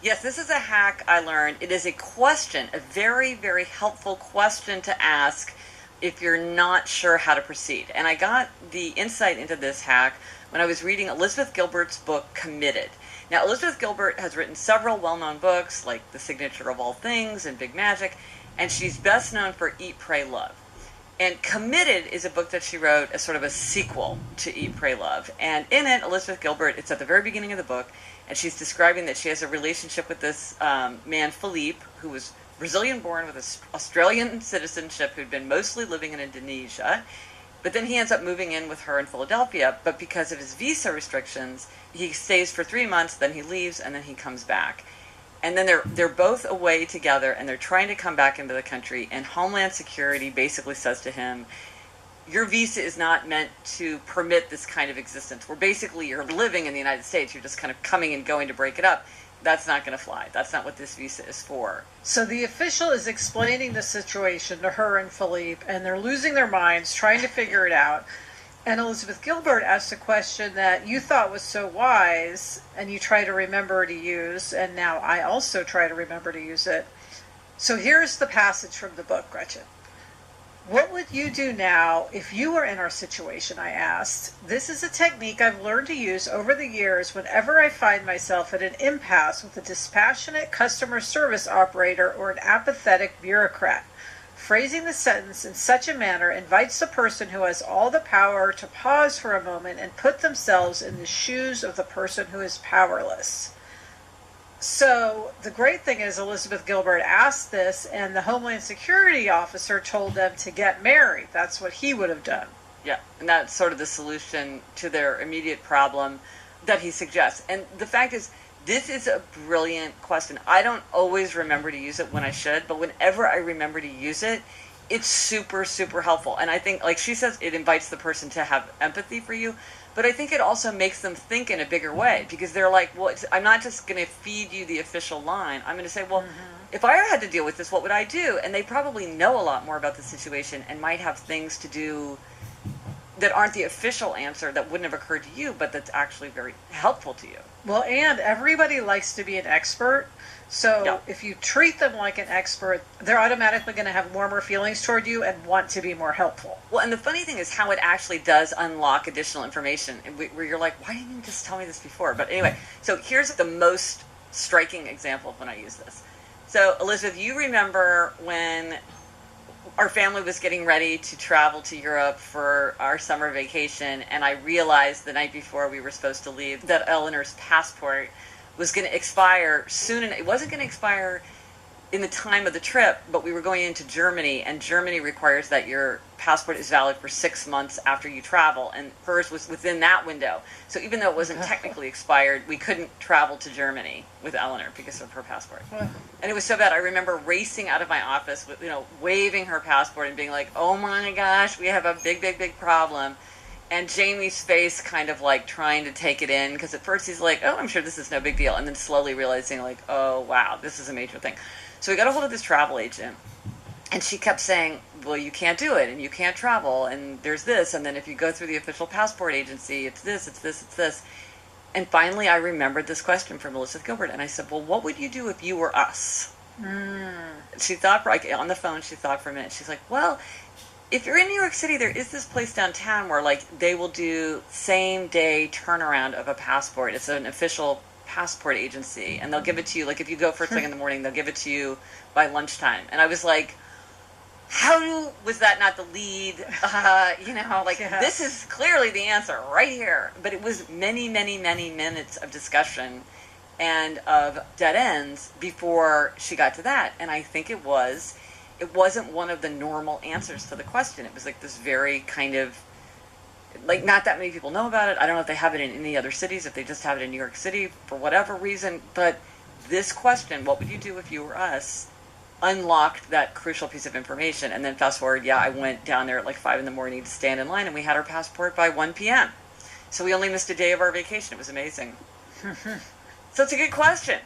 Yes, this is a hack I learned. It is a question, a very, very helpful question to ask if you're not sure how to proceed. And I got the insight into this hack when I was reading Elizabeth Gilbert's book, Committed. Now, Elizabeth Gilbert has written several well-known books, like The Signature of All Things and Big Magic, and she's best known for Eat, Pray, Love. And Committed is a book that she wrote as sort of a sequel to Eat, Pray, Love. And in it, Elizabeth Gilbert, it's at the very beginning of the book, and she's describing that she has a relationship with this man, Philippe, who was Brazilian-born with an Australian citizenship, who'd been mostly living in Indonesia. But then he ends up moving in with her in Philadelphia. But because of his visa restrictions, he stays for 3 months, then he leaves, and then he comes back. And then they're both away together, and they're trying to come back into the country. And Homeland Security basically says to him, your visa is not meant to permit this kind of existence. Where basically you're living in the United States, you're just kind of coming and going to break it up. That's not going to fly. That's not what this visa is for. So the official is explaining the situation to her and Philippe, and they're losing their minds trying to figure it out. And Elizabeth Gilbert asked a question that you thought was so wise, and you try to remember to use, and now I also try to remember to use it. So here's the passage from the book, Gretchen. What would you do now if you were in our situation, I asked. This is a technique I've learned to use over the years whenever I find myself at an impasse with a dispassionate customer service operator or an apathetic bureaucrat. Phrasing the sentence in such a manner invites the person who has all the power to pause for a moment and put themselves in the shoes of the person who is powerless. So the great thing is Elizabeth Gilbert asked this, and the Homeland Security officer told them to get married. That's what he would have done. Yeah, and that's sort of the solution to their immediate problem that he suggests. And the fact is, this is a brilliant question. I don't always remember to use it when I should, but whenever I remember to use it, it's super, super helpful. And I think, like she says, it invites the person to have empathy for you, but I think it also makes them think in a bigger way, because they're like, well, I'm not just going to feed you the official line. I'm going to say, well, if I had to deal with this, what would I do? And they probably know a lot more about the situation and might have things to do that aren't the official answer that wouldn't have occurred to you, but that's actually very helpful to you. Well, and everybody likes to be an expert. So if you treat them like an expert, they're automatically going to have warmer feelings toward you and want to be more helpful. Well, and the funny thing is how it actually does unlock additional information, where you're like, why didn't you just tell me this before? But anyway, so here's the most striking example of when I use this. So, Elizabeth, you remember when our family was getting ready to travel to Europe for our summer vacation, and I realized the night before we were supposed to leave that Eleanor's passport was going to expire soon, and it wasn't going to expire in the time of the trip, but we were going into Germany, and Germany requires that your passport is valid for 6 months after you travel, and hers was within that window. So even though it wasn't technically expired, we couldn't travel to Germany with Eleanor because of her passport. And it was so bad. I remember racing out of my office with, waving her passport and being like, oh my gosh, we have a big, big, big problem. And Jamie's face kind of like trying to take it in, because at first he's like, oh, I'm sure this is no big deal. And then slowly realizing like, oh, wow, this is a major thing. So we got a hold of this travel agent, and she kept saying, well, you can't do it, and you can't travel, and there's this, and then if you go through the official passport agency, it's this, it's this, it's this. And finally I remembered this question from Elizabeth Gilbert, and I said, well, what would you do if you were us? She thought, on the phone, she thought for a minute. She's like, well, if you're in New York City, there is this place downtown where, like, they will do same-day turnaround of a passport. It's an official passport agency, and they'll give it to you, like, if you go first thing in the morning, they'll give it to you by lunchtime. And I was like, was that not the lead? This is clearly the answer right here. But it was many, many, many minutes of discussion and of dead ends before she got to that. And I think it wasn't one of the normal answers to the question. It was like this very kind of, like, not that many people know about it. I don't know if they have it in any other cities, if they just have it in New York City for whatever reason. But this question, what would you do if you were us, unlocked that crucial piece of information. And then fast forward, I went down there at like 5 a.m. to stand in line, and we had our passport by 1 p.m. So we only missed a day of our vacation. It was amazing. So it's a good question.